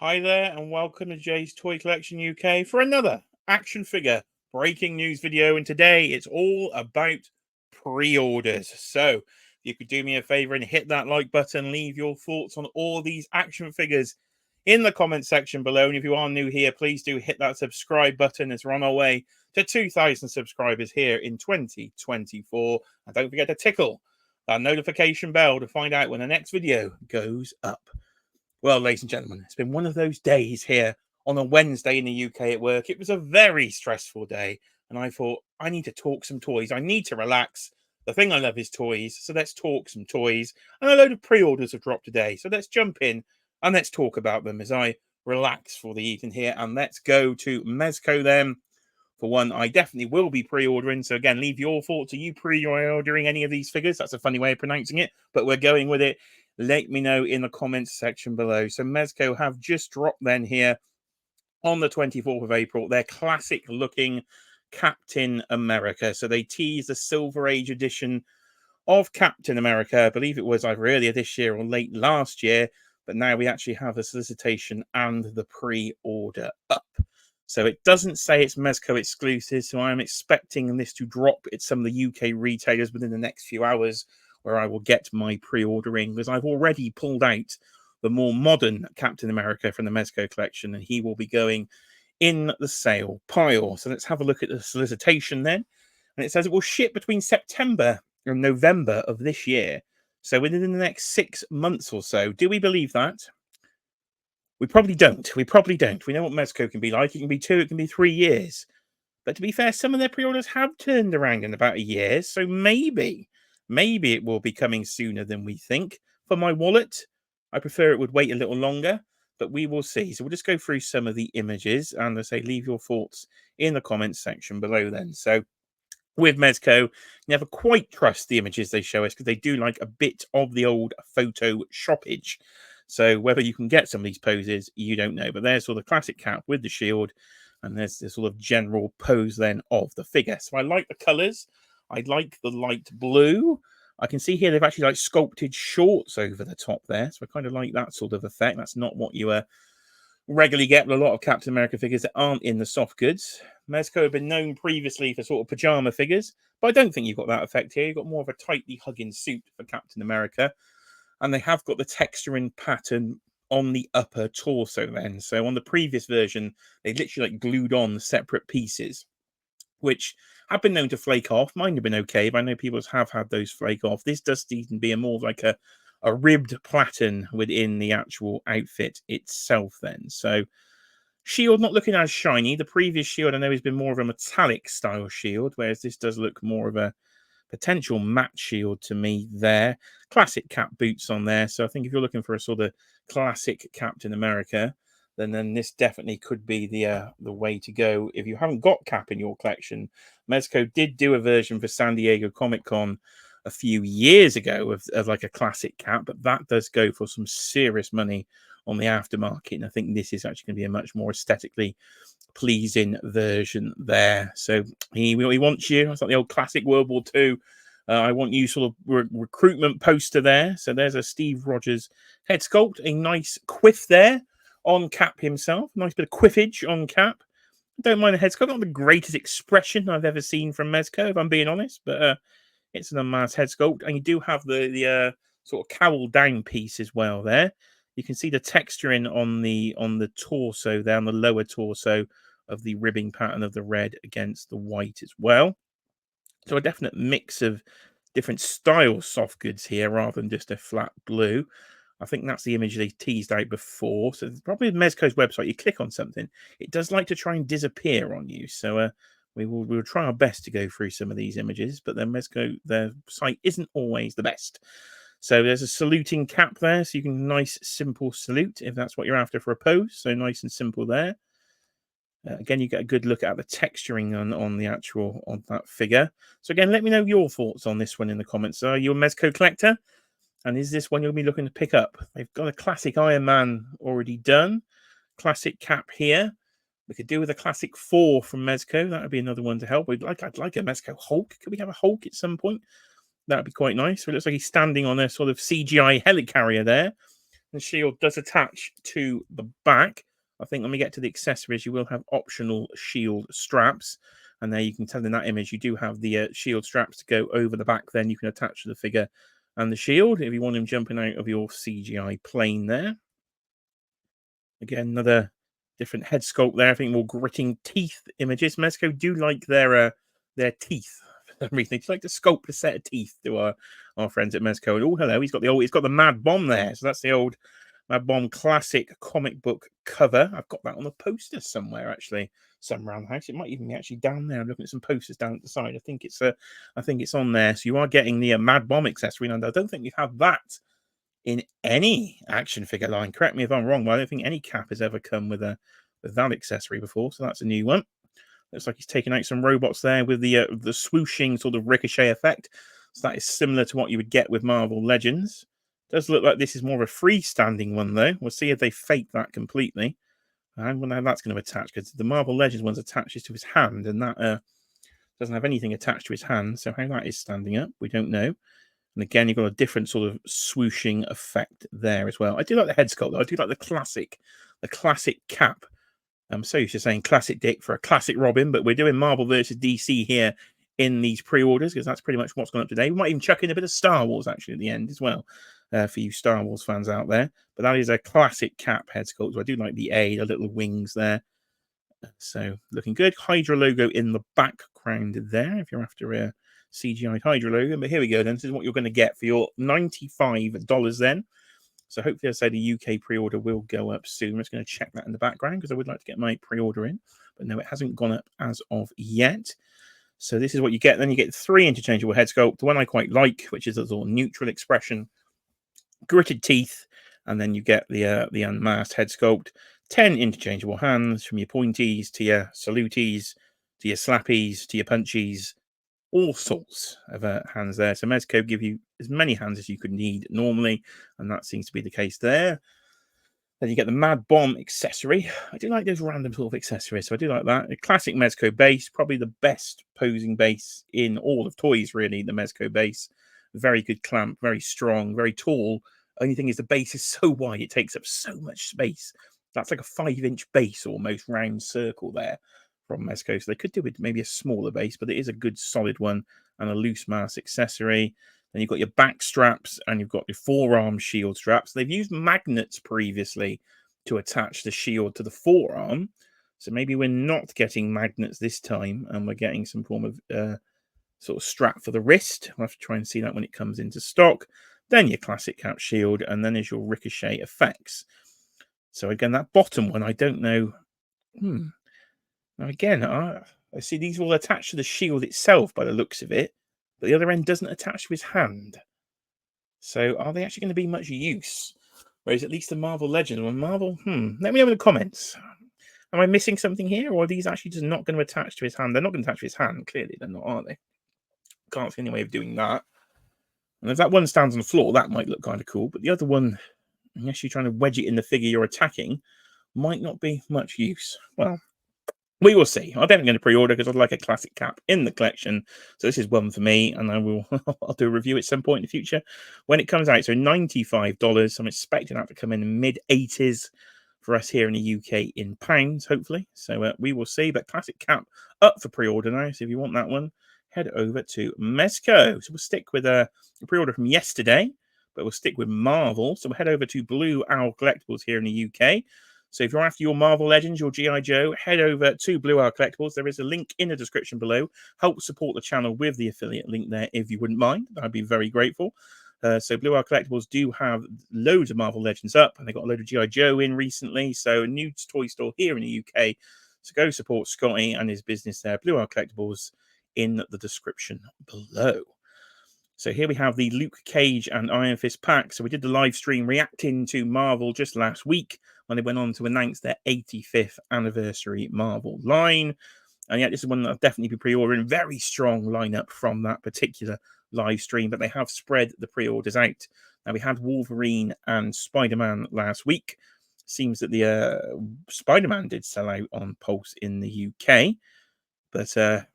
Hi there, and welcome to Jay's Toy Collection UK for another action figure breaking news video. And today it's all about pre-orders. So, if you could do me a favor and hit that like button, leave your thoughts on all these action figures in the comment section below. And if you are new here, please do hit that subscribe button as we're on our way to 2,000 subscribers here in 2024. And don't forget to tickle that notification bell to find out when the next video goes up. Well, ladies and gentlemen, it's been one of those days here on a Wednesday in the UK at work. It was a very stressful day, and I thought, I need to talk some toys. I need to relax. The thing I love is toys, so let's talk some toys. And a load of pre-orders have dropped today, so let's jump in and let's talk about them as I relax for the evening here. And let's go to Mezco then. For one, I definitely will be pre-ordering. So again, leave your thoughts. Are you pre-ordering any of these figures? That's a funny way of pronouncing it, but we're going with it. Let me know in the comments section below. So Mezco have just dropped then here on the 24th of April their classic looking Captain America. So they teased the Silver Age edition of Captain America. I believe it was either earlier this year or late last year, but now we actually have the solicitation and the pre-order up. So it doesn't say it's Mezco exclusive, so I'm expecting this to drop at some of the UK retailers within the next few hours, where I will get my pre-ordering, because I've already pulled out the more modern Captain America from the Mezco collection, and he will be going in the sale pile. So let's have a look at the solicitation then. And it says it will ship between September and November of this year. So within the next 6 months or so. Do we believe that? We probably don't. We probably don't. We know what Mezco can be like. It can be 2, it can be 3 years. But to be fair, some of their pre-orders have turned around in about a year. So maybe it will be coming sooner than we think. For my wallet, I prefer it would wait a little longer, but we will see. So we'll just go through some of the images, and I say leave your thoughts in the comments section below then. So with Mezco, never quite trust the images they show us, because they do like a bit of the old photo shoppage. So whether you can get some of these poses, you don't know. But there's sort of the classic cap with the shield, and there's this sort of general pose then of the figure. So I like the colours. I like the light blue. I can see here they've actually like sculpted shorts over the top there. So I kind of like that sort of effect. That's not what you regularly get with a lot of Captain America figures that aren't in the soft goods. Mezco have been known previously for sort of pajama figures, but I don't think you've got that effect here. You've got more of a tightly hugging suit for Captain America. And they have got the texturing pattern on the upper torso then. So on the previous version, they literally like glued on separate pieces, which have been known to flake off. Mine have been okay, but I know people have had those flake off. This does seem to be a more like a ribbed pattern within the actual outfit itself then. So shield not looking as shiny. The previous shield I know has been more of a metallic style shield, whereas this does look more of a potential matte shield to me there. Classic cap boots on there. So I think if you're looking for a sort of classic Captain America, then this definitely could be the way to go. If you haven't got cap in your collection, Mezco did do a version for San Diego Comic-Con a few years ago of like a classic cap, but that does go for some serious money on the aftermarket. And I think this is actually going to be a much more aesthetically pleasing version there. So he wants you. It's like the old classic World War II. I want you sort of recruitment poster there. So there's a Steve Rogers head sculpt. A nice quiff there on Cap himself. Nice bit of quiffage on Cap. Don't mind the head sculpt. Not the greatest expression I've ever seen from Mezco, if I'm being honest. But it's an unmasked head sculpt. And you do have the sort of cowl down piece as well there. You can see the texturing on the torso there, on the lower torso, of the ribbing pattern of the red against the white as well. So a definite mix of different style soft goods here rather than just a flat blue. I think that's the image they teased out before. So probably Mezco's website, you click on something, it does like to try and disappear on you. So we'll try our best to go through some of these images, but then Mezco, their site isn't always the best. So there's a saluting cap there, so you can nice simple salute if that's what you're after for a pose. So nice and simple there. Again, you get a good look at the texturing on the actual on that figure. So again, let me know your thoughts on this one in the comments. Are you a Mezco collector? And is this one you'll be looking to pick up? They've got a classic Iron Man already done. Classic cap here. We could do with a classic 4 from Mezco. That would be another one to help. I'd like a Mezco Hulk. Could we have a Hulk at some point? That would be quite nice. So it looks like he's standing on a sort of CGI helicarrier there. The shield does attach to the back. I think when we get to the accessories, you will have optional shield straps. And there you can tell in that image, you do have the shield straps to go over the back. Then you can attach to the figure and the shield if you want him jumping out of your CGI plane there. Again, another different head sculpt there. I think more gritting teeth images. Mezco do like their teeth for some reason. They just like to sculpt a set of teeth to our friends at Mezco. And oh, hello, he's got the Madbomb there. So that's the old Madbomb classic comic book cover. I've got that on a poster somewhere, actually, somewhere around the house. It might even be actually down there. I'm looking at some posters down at the side. I think it's on there. So you are getting the Madbomb accessory, and I don't think we've had that in any action figure line. Correct me if I'm wrong, but I don't think any cap has ever come with that accessory before. So that's a new one. Looks like he's taking out some robots there with the swooshing sort of ricochet effect. So that is similar to what you would get with Marvel Legends. Does look like this is more of a freestanding one, though. We'll see if they fake that completely. I wonder how that's going to attach, because the Marvel Legends one's attaches to his hand, and that doesn't have anything attached to his hand. So how that is standing up, we don't know. And again, you've got a different sort of swooshing effect there as well. I do like the head sculpt, though. I do like the classic cap. I'm so used to saying classic Dick for a classic Robin, but we're doing Marvel versus DC here in these pre-orders, because that's pretty much what's gone up today. We might even chuck in a bit of Star Wars, actually, at the end as well, for you Star Wars fans out there. But that is a classic cap head sculpt. So I do like the little wings there. So looking good. Hydra logo in the background there, if you're after a CGI Hydra logo. But here we go then. This is what you're going to get for your $95 then. So hopefully, I say the UK pre-order will go up soon. I'm just going to check that in the background because I would like to get my pre-order in. But no, it hasn't gone up as of yet. So this is what you get. Then you get 3 interchangeable head sculpt. The one I quite like, which is a sort of neutral expression, gritted teeth, and then you get the unmasked head sculpt. 10 interchangeable hands, from your pointies to your salutees to your slappies to your punchies. All sorts of hands there. So Mezco give you as many hands as you could need normally, and that seems to be the case there. Then you get the Madbomb accessory. I do like those random sort of accessories, so I do like that. A classic Mezco base, probably the best posing base in all of toys, really, the Mezco base. Very good clamp, very strong, very tall. Only thing is the base is so wide, it takes up so much space. That's like a 5-inch base, almost round circle there from Mezco. So they could do with maybe a smaller base, but it is a good solid one and a loose mass accessory. Then you've got your back straps and you've got your forearm shield straps. They've used magnets previously to attach the shield to the forearm. So maybe we're not getting magnets this time and we're getting some form of sort of strap for the wrist. We'll have to try and see that when it comes into stock. Then your classic cap shield, and then is your ricochet effects. So again, that bottom one, I don't know. Now again, I see these will attach to the shield itself by the looks of it, but the other end doesn't attach to his hand. So are they actually going to be much use? Whereas at least the Marvel Legend or Marvel, let me know in the comments. Am I missing something here, or are these actually just not going to attach to his hand? They're not going to attach to his hand. Clearly, they're not, are they? Can't see any way of doing that. And if that one stands on the floor, that might look kind of cool. But the other one, unless you're trying to wedge it in the figure you're attacking, might not be much use. Well, we will see. I'm definitely going to pre-order because I'd like a classic cap in the collection. So this is one for me, and I'll do a review at some point in the future when it comes out. So $95. I'm expecting that to come in mid-80s for us here in the UK in pounds, hopefully. So we will see. But classic cap up for pre-order now. So if you want that one, head over to Mezco. So we'll stick with a pre-order from yesterday, but we'll stick with Marvel. So we'll head over to Blue Owl Collectibles here in the UK. So if you're after your Marvel Legends, your G.I. Joe, head over to Blue Owl Collectibles. There is a link in the description below. Help support the channel with the affiliate link there if you wouldn't mind. I'd be very grateful. So Blue Owl Collectibles do have loads of Marvel Legends up, and they got a load of G.I. Joe in recently. So a new toy store here in the UK. So go support Scotty and his business there. Blue Owl Collectibles in the description below. So here we have the Luke Cage and Iron Fist pack. So we did the live stream reacting to Marvel just last week when they went on to announce their 85th anniversary Marvel line. And yeah, this is one that I'll definitely be pre-ordering. Very strong lineup from that particular live stream, but they have spread the pre-orders out. Now we had Wolverine and Spider-Man last week. Seems that the Spider-Man did sell out on Pulse in the UK. But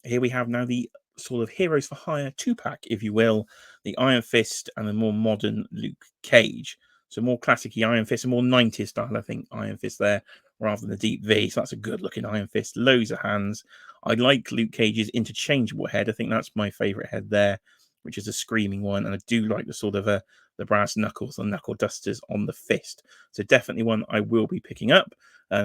here we have now the sort of Heroes for Hire 2-pack, if you will, the Iron Fist and the more modern Luke Cage. So more classic-y Iron Fist, and more 90s style, I think, Iron Fist there, rather than the deep V. So that's a good-looking Iron Fist. Loads of hands. I like Luke Cage's interchangeable head. I think that's my favourite head there, which is a screaming one. And I do like the sort of the brass knuckles and knuckle dusters on the fist. So definitely one I will be picking up.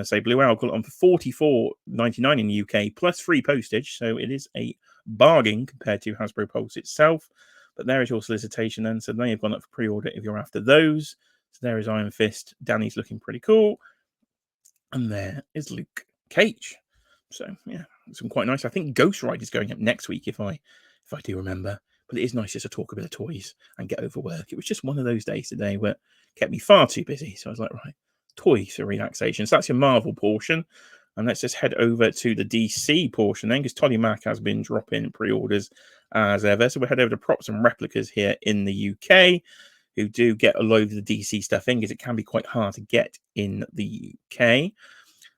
So Blue Owl got it on for $44.99 in the UK, plus free postage. So it is a bargain compared to Hasbro Pulse itself. But there is your solicitation then. So they have gone up for pre-order if you're after those. So there is Iron Fist. Danny's looking pretty cool. And there is Luke Cage. So yeah, some quite nice. I think Ghost Rider's going up next week if I do remember. But it is nice just to talk a bit of toys and get over work. It was just one of those days today where it kept me far too busy. So I was like, right, toys for relaxation. So that's your Marvel portion. And let's just head over to the DC portion then, because Toddy Mac has been dropping pre-orders as ever. So we'll head over to Props and Replicas here in the UK, who do get a load of the DC stuff in, because it can be quite hard to get in the UK.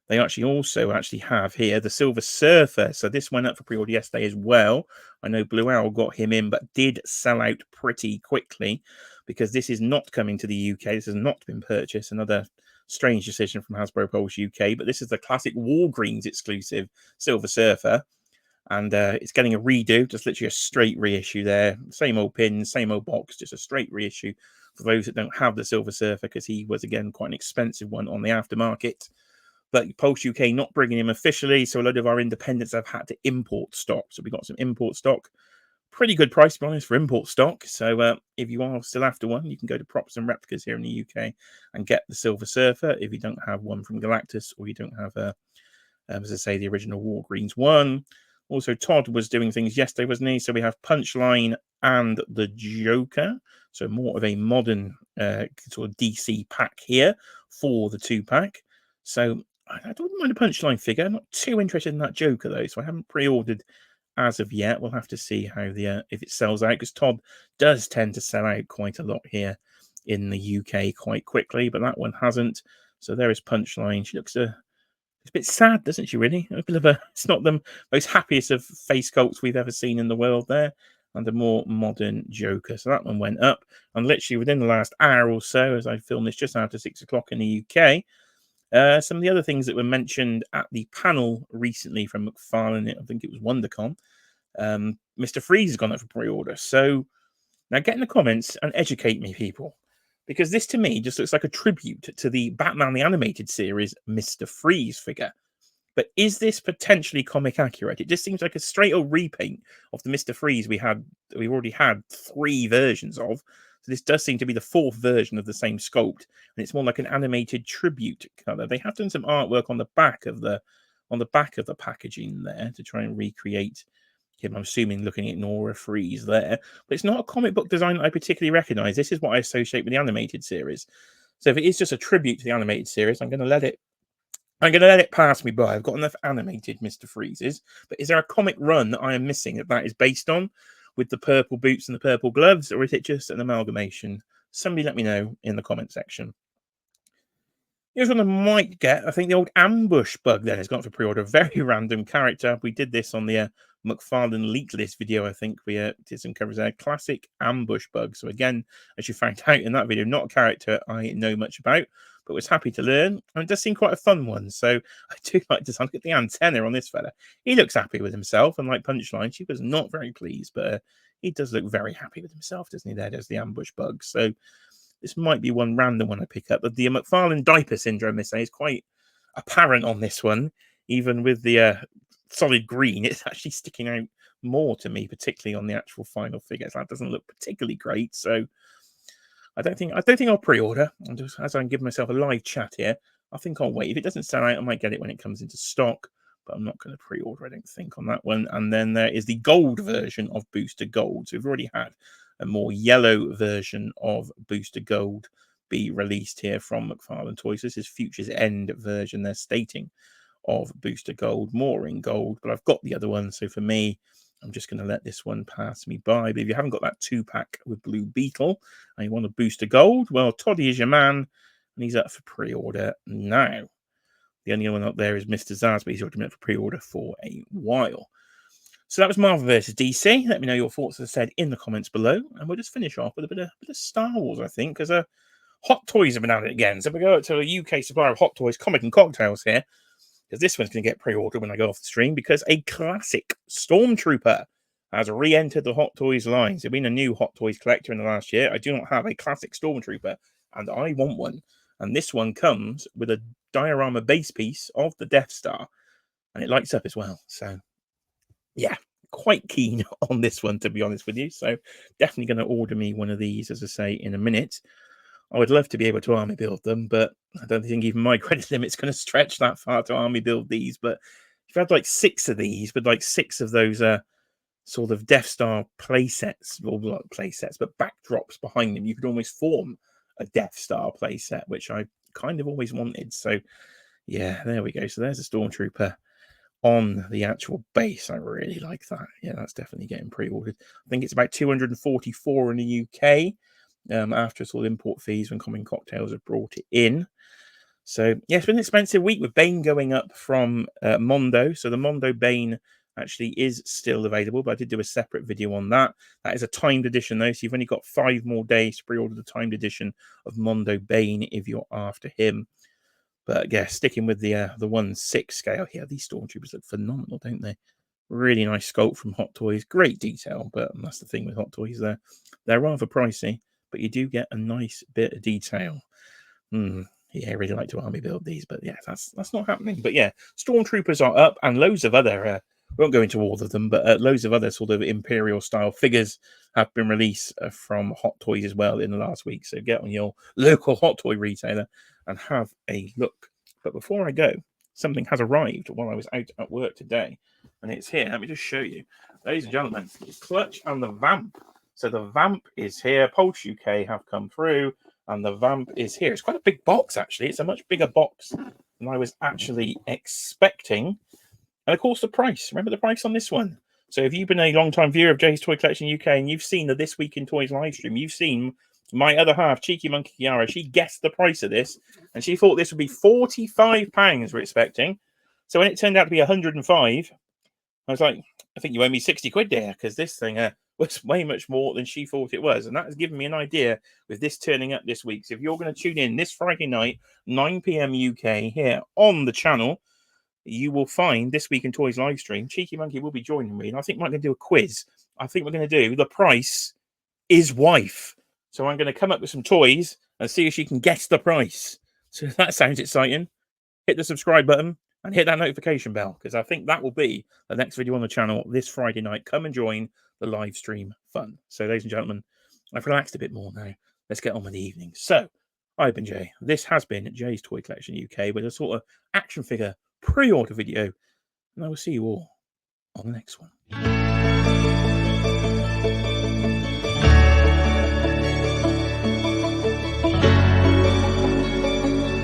They also have here the Silver Surfer. So this went up for pre-order yesterday as well. I know Blue Owl got him in, but did sell out pretty quickly, because this is not coming to the UK. This has not been purchased. Another strange decision from Hasbro Pulse UK, but this is the classic Walgreens exclusive Silver Surfer. And it's getting a redo, just literally a straight reissue there. Same old pins, same old box, just a straight reissue for those that don't have the Silver Surfer, because he was, again, quite an expensive one on the aftermarket. But Pulse UK not bringing him officially, so a lot of our independents have had to import stock. So we got some import stock. Pretty good price, to be honest, for import stock. So if you are still after one, you can go to Props and Replicas here in the UK and get the Silver Surfer if you don't have one from Galactus, or you don't have, as I say, the original Walgreens one. Also, Todd was doing things yesterday, wasn't he? So we have Punchline and the Joker. So more of a modern sort of DC pack here for the 2-pack. So I don't mind a Punchline figure. I'm not too interested in that Joker, though. So I haven't pre-ordered as of yet. We'll have to see how if it sells out, because Todd does tend to sell out quite a lot here in the UK quite quickly, but that one hasn't. So there is Punchline. She looks a bit sad, doesn't she, really? A bit of it's not the most happiest of face sculpts we've ever seen in the world there, and a more modern Joker. So that one went up, and literally within the last hour or so, as I film this just after 6 o'clock in the UK, some of the other things that were mentioned at the panel recently from McFarlane, I think it was WonderCon, Mr. Freeze has gone up for pre-order. So now get in the comments and educate me, people, because this to me just looks like a tribute to the Batman the Animated Series Mr. Freeze figure. But is this potentially comic accurate? It just seems like a straight old repaint of the Mr. Freeze we've already had 3 versions of. So this does seem to be the 4th version of the same sculpt, and it's more like an animated tribute color. They have done some artwork on the back of the packaging there to try and recreate him. I'm assuming looking at Nora Freeze there, but it's not a comic book design that I particularly recognize. This is what I associate with the animated series. So if it is just a tribute to the animated series, I'm going to let it pass me by. I've got enough animated Mr. Freezes, but is there a comic run that I am missing that is based on, with the purple boots and the purple gloves, or is it just an amalgamation? Somebody let me know in the comment section. Here's one I might get. I think the old ambush bug then has gone for pre-order. Very random character. We did this on the McFarlane leak list video. I think we did some covers there. Classic ambush bug. So again, as you found out in that video, not a character I know much about, but was happy to learn. And it does seem quite a fun one. So I do like to look at the antenna on this fella. He looks happy with himself. And like Punchline, she was not very pleased, but he does look very happy with himself, doesn't he? There's the ambush bug. So this might be one random one I pick up. But the McFarlane diaper syndrome, they say, is quite apparent on this one. Even with the solid green, it's actually sticking out more to me, particularly on the actual final figures. That doesn't look particularly great. So I don't think I'll pre-order. And just as I'm giving myself a live chat here, I think I'll wait. If it doesn't sell out, I might get it when it comes into stock. But I'm not going to pre-order, I don't think, on that one. And then there is the gold version of Booster Gold. So we've already had a more yellow version of Booster Gold be released here from McFarlane Toys. This is Future's End version, they're stating, of Booster Gold, more in gold. But I've got the other one, so for me, I'm just going to let this one pass me by. But if you haven't got that 2-pack with Blue Beetle and you want a Booster Gold, well, Toddy is your man, and he's up for pre-order now. The only one up there is Mr. Zaz, but he's already been up for pre-order for a while. So that was Marvel vs. DC. Let me know your thoughts, as I said, in the comments below. And we'll just finish off with a bit of Star Wars, I think, because Hot Toys have been at it again. So we go to a UK supplier of Hot Toys, Comic and Cocktails here, because this one's going to get pre-ordered when I go off the stream, because a classic Stormtrooper has re-entered the Hot Toys lines. There's been a new Hot Toys collector in the last year. I do not have a classic Stormtrooper, and I want one. And this one comes with a diorama base piece of the Death Star, and it lights up as well. So, yeah, quite keen on this one, to be honest with you. So, definitely going to order me one of these, as I say, in a minute. I would love to be able to army build them, but I don't think even my credit limit's going to stretch that far to army build these. But if you had like 6 of these, with like 6 of those sort of Death Star play sets, or not play sets, but backdrops behind them, you could almost form a Death Star play set, which I kind of always wanted. So yeah, there we go. So there's a Stormtrooper on the actual base. I really like that. Yeah, that's definitely getting pre-ordered. I think it's about 244 in the UK. After sort of import fees when Common Cocktails have brought it in. So, yeah, it's been an expensive week with Bane going up from Mondo. So the Mondo Bane actually is still available, but I did do a separate video on that. That is a timed edition, though, so you've only got 5 more days to pre-order the timed edition of Mondo Bane if you're after him. But, yeah, sticking with the 1/6 scale. Yeah, these Stormtroopers look phenomenal, don't they? Really nice sculpt from Hot Toys. Great detail, but that's the thing with Hot Toys. They're rather pricey, but you do get a nice bit of detail. Yeah, I really like to army build these, but yeah, that's not happening. But yeah, Stormtroopers are up, and loads of other, we won't go into all of them, but loads of other sort of Imperial style figures have been released from Hot Toys as well in the last week. So get on your local Hot Toy retailer and have a look. But before I go, something has arrived while I was out at work today, and it's here. Let me just show you. Ladies and gentlemen, Clutch and the Vamp. So the Vamp is here. Pulse UK have come through, and the Vamp is here. It's quite a big box, actually. It's a much bigger box than I was actually expecting. And of course, the price. Remember the price on this one? So if you've been a long-time viewer of Jay's Toy Collection UK and you've seen the This Week in Toys live stream, you've seen my other half, Cheeky Monkey Kiara. She guessed the price of this, and she thought this would be £45 we're expecting. So when it turned out to be 105, I was like, I think you owe me 60 quid there, because this thing was way much more than she thought it was. And that has given me an idea with this turning up this week. So if you're going to tune in this Friday night, 9 p.m. UK, here on the channel, you will find This Week in Toys live stream. Cheeky Monkey will be joining me, and I think we're going to do a quiz. I think we're going to do The Price is Wife. So I'm going to come up with some toys and see if she can guess the price. So that sounds exciting. Hit the subscribe button and hit that notification bell, because I think that will be the next video on the channel this Friday night. Come and join the live stream fun. So, ladies and gentlemen, I've relaxed a bit more now. Let's get on with the evening. So, I've been Jay. This has been Jay's Toy Collection UK with a sort of action figure pre-order video. And I will see you all on the next one.